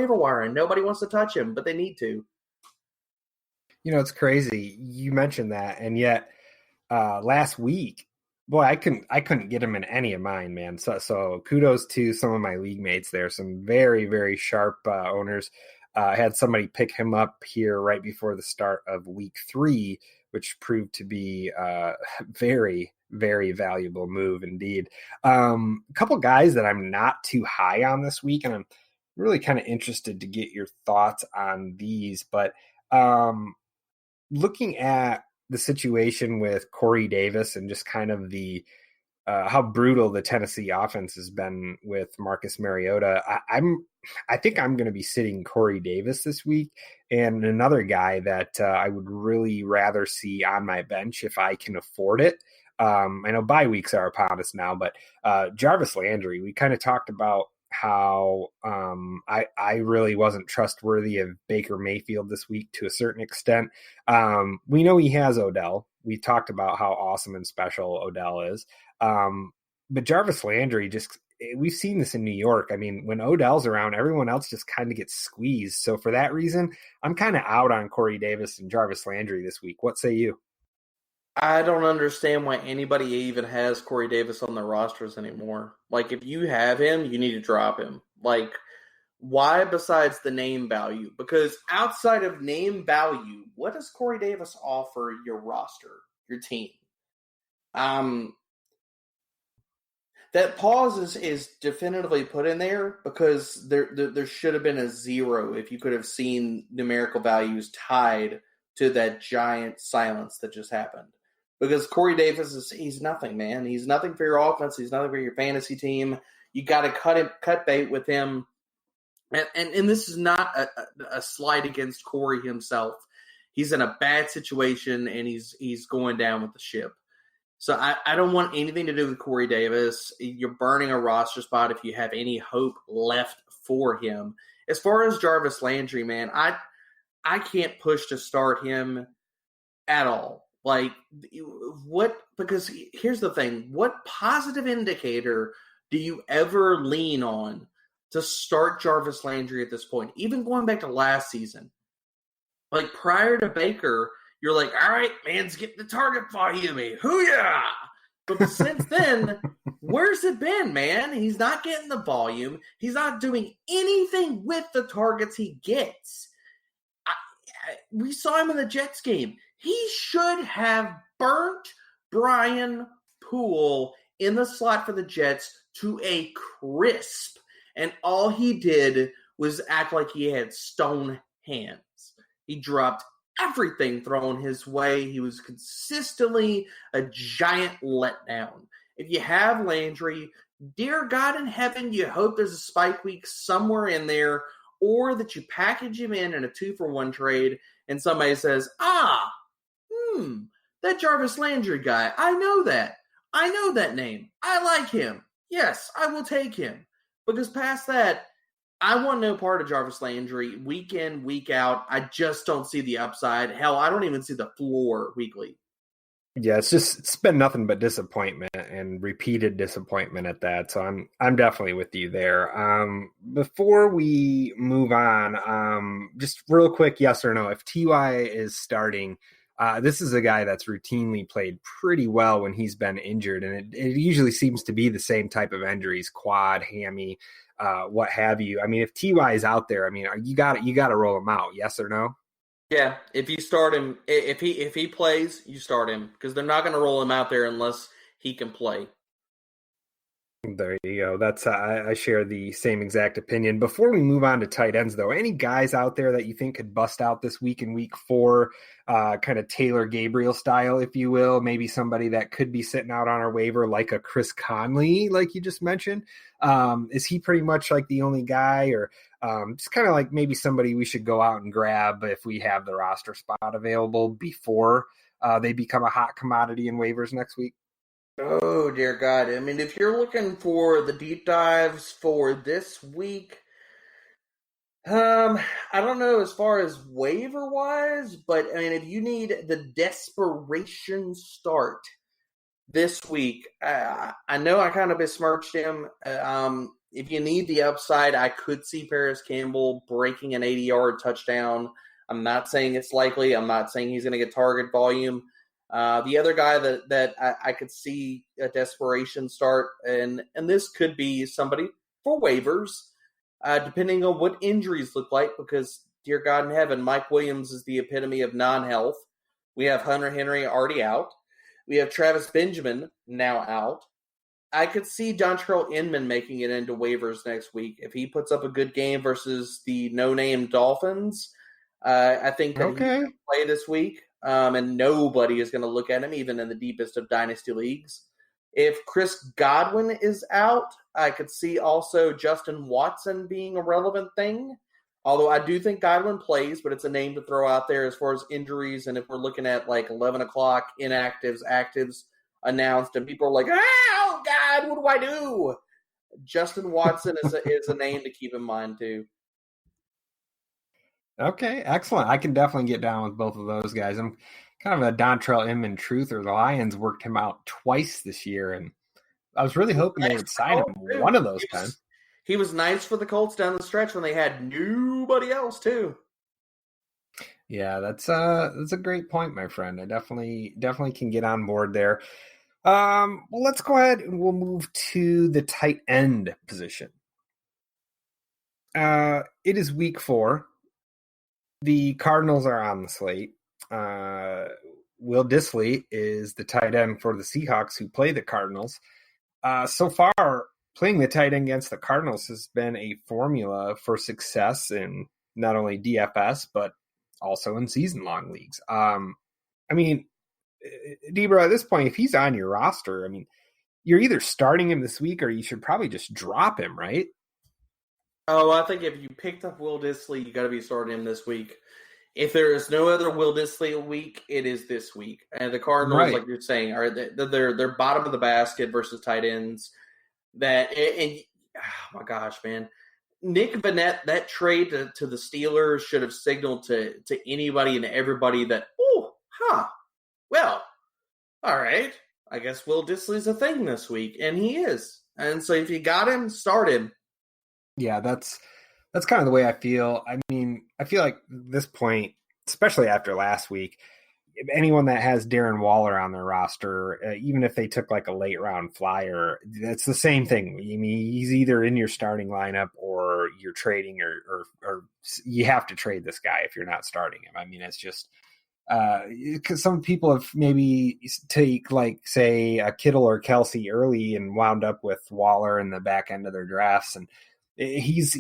waiver wire and nobody wants to touch him, but they need to. It's crazy. You mentioned that, and yet last week, boy, I couldn't get him in any of mine, man. So kudos to some of my league mates there. Some very, very sharp owners. I had somebody pick him up here right before the start of week 3, which proved to be a very, very valuable move indeed. A couple guys that I'm not too high on this week, and I'm really kind of interested to get your thoughts on these. But looking at the situation with Corey Davis and just kind of the how brutal the Tennessee offense has been with Marcus Mariota, I think I'm going to be sitting Corey Davis this week, and another guy that I would really rather see on my bench if I can afford it. I know bye weeks are upon us now, but Jarvis Landry, we kind of talked about how I really wasn't trustworthy of Baker Mayfield this week to a certain extent. We know he has Odell. We talked about how awesome and special Odell is. But Jarvis Landry, we've seen this in New York. I mean, when Odell's around, everyone else just kind of gets squeezed. So for that reason, I'm kind of out on Corey Davis and Jarvis Landry this week. What say you? I don't understand why anybody even has Corey Davis on their rosters anymore. Like, if you have him, you need to drop him. Like, why besides the name value? Because outside of name value, what does Corey Davis offer your roster, your team? That pause is definitively put in there because there should have been a 0 if you could have seen numerical values tied to that giant silence that just happened. Because Corey Davis he's nothing, man. He's nothing for your offense. He's nothing for your fantasy team. You got to cut bait with him. And this is not a slight against Corey himself. He's in a bad situation, and he's going down with the ship. So I don't want anything to do with Corey Davis. You're burning a roster spot if you have any hope left for him. As far as Jarvis Landry, man, I can't push to start him at all. Like, what? Because here's the thing. What positive indicator do you ever lean on to start Jarvis Landry at this point? Even going back to last season. Like, prior to Baker, you're like, all right, man's getting the target volume. Hoo-yah! But since then, where's it been, man? He's not getting the volume. He's not doing anything with the targets he gets. We saw him in the Jets game. He should have burnt Brian Poole in the slot for the Jets to a crisp. And all he did was act like he had stone hands. He dropped everything thrown his way. He was consistently a giant letdown. If you have Landry, dear God in heaven, you hope there's a spike week somewhere in there, or that you package him in a 2-for-1 trade and somebody says, that Jarvis Landry guy, I know that. I know that name. I like him. Yes, I will take him. Because past that, I want no part of Jarvis Landry week in, week out. I just don't see the upside. Hell, I don't even see the floor weekly. Yeah, it's been nothing but disappointment and repeated disappointment at that. So I'm definitely with you there. Before we move on, just real quick, yes or no, if Ty is starting, this is a guy that's routinely played pretty well when he's been injured, and it usually seems to be the same type of injuries, quad, hammy, what have you. I mean, if Ty is out there, I mean, you got to roll him out, yes or no? Yeah, if you start him, if he plays, you start him because they're not going to roll him out there unless he can play. There you go. That's I share the same exact opinion. Before we move on to tight ends, though, any guys out there that you think could bust out this week in week 4, kind of Taylor Gabriel style, if you will, maybe somebody that could be sitting out on our waiver like a Chris Conley, like you just mentioned? Is he pretty much like the only guy, or just kind of like maybe somebody we should go out and grab if we have the roster spot available before they become a hot commodity in waivers next week? Oh, dear God. I mean, if you're looking for the deep dives for this week, I don't know as far as waiver-wise, but, I mean, if you need the desperation start this week, I know I kind of besmirched him. if you need the upside, I could see Paris Campbell breaking an 80-yard touchdown. I'm not saying it's likely. I'm not saying he's going to get target volume. The other guy that I could see a desperation start, and this could be somebody for waivers, depending on what injuries look like, because, dear God in heaven, Mike Williams is the epitome of non-health. We have Hunter Henry already out. We have Travis Benjamin now out. I could see Dontrell Inman making it into waivers next week. If he puts up a good game versus the no-name Dolphins, I think that he's going to play this week, and nobody is going to look at him, even in the deepest of dynasty leagues. If Chris Godwin is out, I could see also Justin Watson being a relevant thing. Although I do think Godwin plays, but it's a name to throw out there as far as injuries. And if we're looking at like 11 o'clock inactives, actives announced, and people are like, oh, God, what do I do? Justin Watson is a name to keep in mind, too. Okay, excellent. I can definitely get down with both of those guys. I'm kind of a Dontrell Inman truther. The Lions worked him out twice this year, and I was really hoping they would sign him one of those times. He was nice for the Colts down the stretch when they had nobody else, too. Yeah, that's a great point, my friend. I definitely can get on board there. Well, let's go ahead and we'll move to the tight end position. It is week 4. The Cardinals are on the slate. Will Dissly is the tight end for the Seahawks who play the Cardinals. So far, playing the tight end against the Cardinals has been a formula for success in not only DFS, but also in season-long leagues. I mean, Debra, at this point, if he's on your roster, I mean, you're either starting him this week or you should probably just drop him, right? Oh, I think if you picked up Will Dissly, you got to be starting him this week. If there is no other Will Dissly week, it is this week. And the Cardinals, right, like you're saying, are they're bottom of the basket versus tight ends. Oh my gosh, man. Nick Vannett, that trade to the Steelers should have signaled to anybody and everybody that, well, all right, I guess Will Dissly's a thing this week, and he is. And so if you got him, start him. Yeah, that's kind of the way I feel. I mean, I feel like at this point, especially after last week, anyone that has Darren Waller on their roster, even if they took like a late round flyer, it's the same thing. I mean, he's either in your starting lineup or you're trading or you have to trade this guy if you're not starting him. I mean, it's just because some people have maybe take like say a Kittle or Kelsey early and wound up with Waller in the back end of their drafts, and he's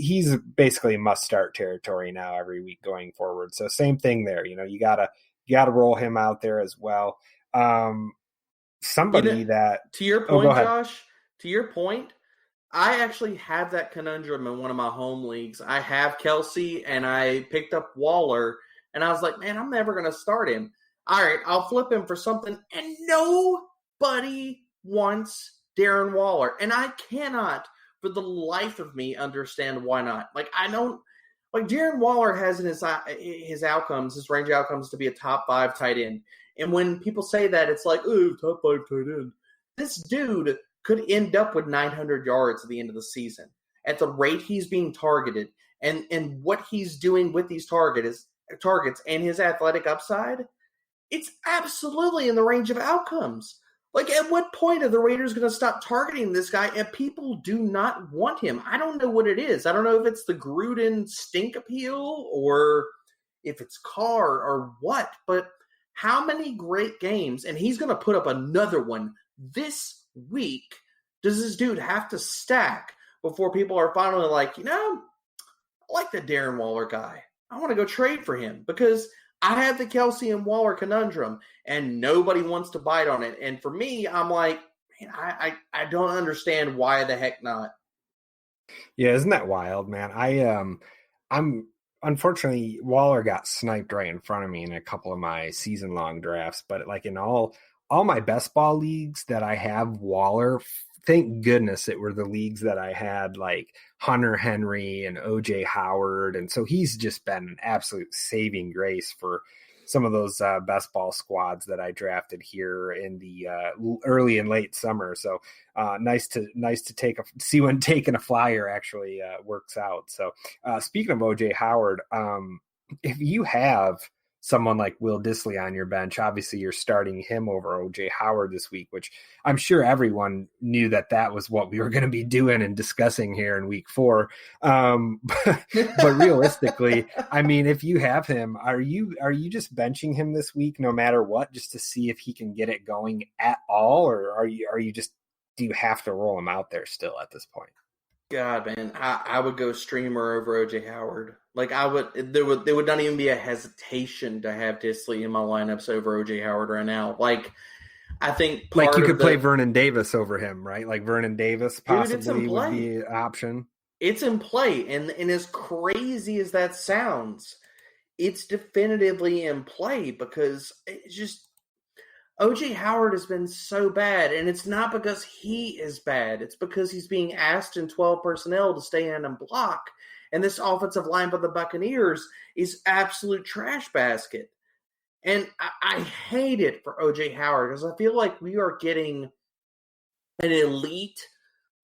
basically must start territory now every week going forward. So same thing there. You know, you gotta roll him out there as well. Somebody that to your point, Josh, to your point, I actually have that conundrum in one of my home leagues. I have Kelsey and I picked up Waller, and I was like, man, I'm never going to start him. All right, I'll flip him for something, and nobody wants Darren Waller, and I cannot for the life of me understand why not. Like, I don't like Darren Waller has in his outcomes, his range outcomes to be a top 5 tight end. And when people say that, it's like, oh, top 5 tight end. This dude could end up with 900 yards at the end of the season at the rate he's being targeted and what he's doing with these targets and his athletic upside. It's absolutely in the range of outcomes. Like, at what point are the Raiders going to stop targeting this guy? And people do not want him. I don't know what it is. I don't know if it's the Gruden stink appeal or if it's Carr or what. But how many great games, and he's going to put up another one this week, does this dude have to stack before people are finally like, I like the Darren Waller guy. I want to go trade for him because I have the Kelsey and Waller conundrum, and nobody wants to bite on it. And for me, I'm like, man, I don't understand why the heck not. Yeah, isn't that wild, man? I'm unfortunately Waller got sniped right in front of me in a couple of my season-long drafts, but like in all my best ball leagues that I have Waller, thank goodness it were the leagues that I had like Hunter Henry and OJ Howard. And so he's just been an absolute saving grace for some of those best ball squads that I drafted here in the early and late summer. So nice to see when taking a flyer actually works out. So speaking of OJ Howard, if you have someone like Will Dissly on your bench, obviously you're starting him over OJ Howard this week, which I'm sure everyone knew that was what we were going to be doing and discussing here in week 4. But realistically, I mean, if you have him, are you just benching him this week no matter what, just to see if he can get it going at all? Or are you just, do you have to roll him out there still at this point? God, man, I would go streamer over OJ Howard. Like there would not even be a hesitation to have Dissly in my lineups over OJ Howard right now. Like, I think like you could play Vernon Davis over him, right? Like Vernon Davis possibly would be an option. It's in play, and as crazy as that sounds, it's definitively in play because it's just OJ Howard has been so bad, and it's not because he is bad. It's because he's being asked in 12 personnel to stay in and block. And this offensive line by the Buccaneers is absolute trash basket. And I hate it for OJ Howard because I feel like we are getting an elite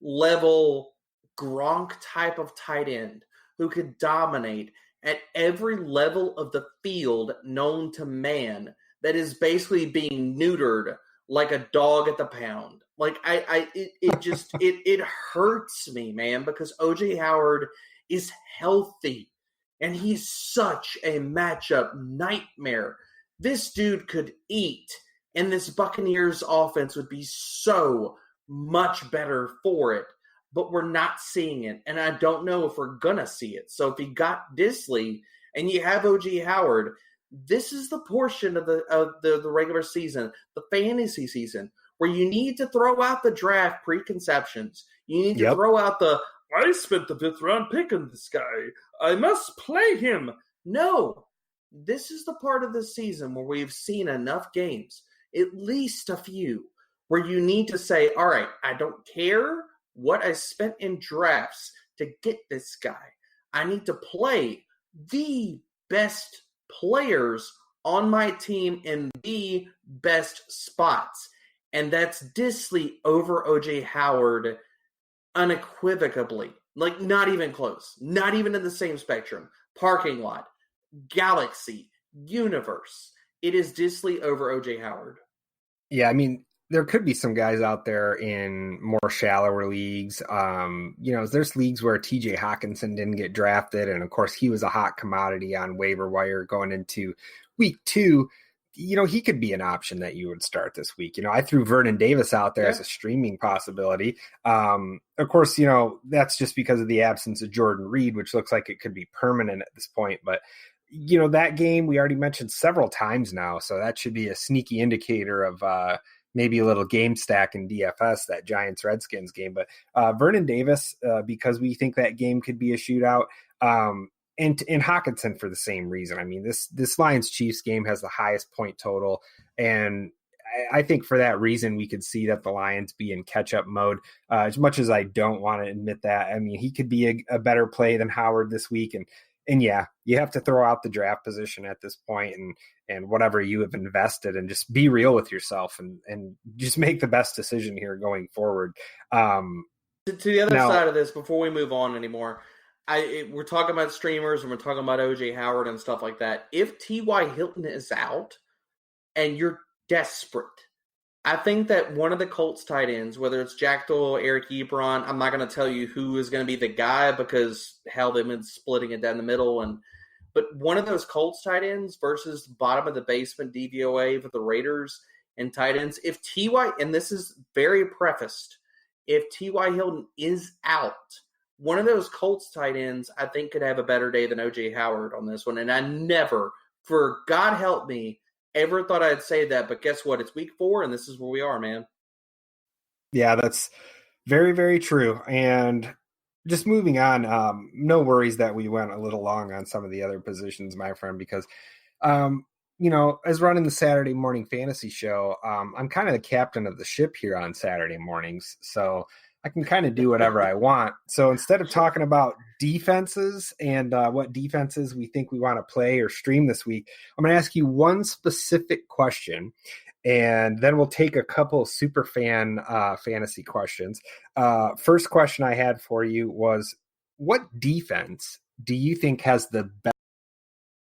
level Gronk type of tight end who could dominate at every level of the field known to man, that is basically being neutered like a dog at the pound. Like it hurts me, man, because OJ Howard is healthy and he's such a matchup nightmare. This dude could eat, and this Buccaneers offense would be so much better for it. But we're not seeing it, and I don't know if we're gonna see it. So if you got Dissly and you have OJ Howard, this is the portion of the regular season, the fantasy season, where you need to throw out the draft preconceptions. You need to throw out I spent the 5th round pick on this guy, I must play him. No, this is the part of the season where we've seen enough games, at least a few, where you need to say, all right, I don't care what I spent in drafts to get this guy. I need to play the best players on my team in the best spots. And that's Dissly over OJ Howard unequivocally. Like, not even close. Not even in the same spectrum. Parking lot, galaxy, universe. It is Dissly over OJ Howard. Yeah, I mean, there could be some guys out there in more shallower leagues. There's leagues where TJ Hawkinson didn't get drafted. And of course, he was a hot commodity on waiver wire going into week 2. He could be an option that you would start this week. I threw Vernon Davis out there as a streaming possibility. Of course, that's just because of the absence of Jordan Reed, which looks like it could be permanent at this point. But, that game we already mentioned several times now. So that should be a sneaky indicator of, maybe a little game stack in DFS, that Giants-Redskins game. But Vernon Davis, because we think that game could be a shootout, and Hawkinson for the same reason. I mean, this Lions-Chiefs game has the highest point total, and I think for that reason we could see that the Lions be in catch-up mode. As much as I don't want to admit that, I mean, he could be a better play than Howard this week, and yeah, you have to throw out the draft position at this point and whatever you have invested, and just be real with yourself and just make the best decision here going forward. To the other side of this, before we move on anymore, we're talking about streamers and we're talking about OJ Howard and stuff like that. If T.Y. Hilton is out and you're desperate, I think that one of the Colts tight ends, whether it's Jack Doyle, Eric Ebron, I'm not going to tell you who is going to be the guy because hell, they've been splitting it down the middle. But one of those Colts tight ends versus bottom of the basement DVOA for the Raiders and tight ends, if T.Y., and this is very prefaced, if T.Y. Hilton is out, one of those Colts tight ends, I think, could have a better day than OJ Howard on this one. And I never, for God help me, ever thought I'd say that. But guess what? It's week 4, and this is where we are, man. Yeah, that's very, very true. And just moving on, no worries that we went a little long on some of the other positions, my friend, because, as running the Saturday morning fantasy show, I'm kind of the captain of the ship here on Saturday mornings. So I can kind of do whatever I want. So instead of talking about defenses and what defenses we think we want to play or stream this week, I'm going to ask you one specific question, and then we'll take a couple super fan fantasy questions. First question I had for you was, what defense do you think has the best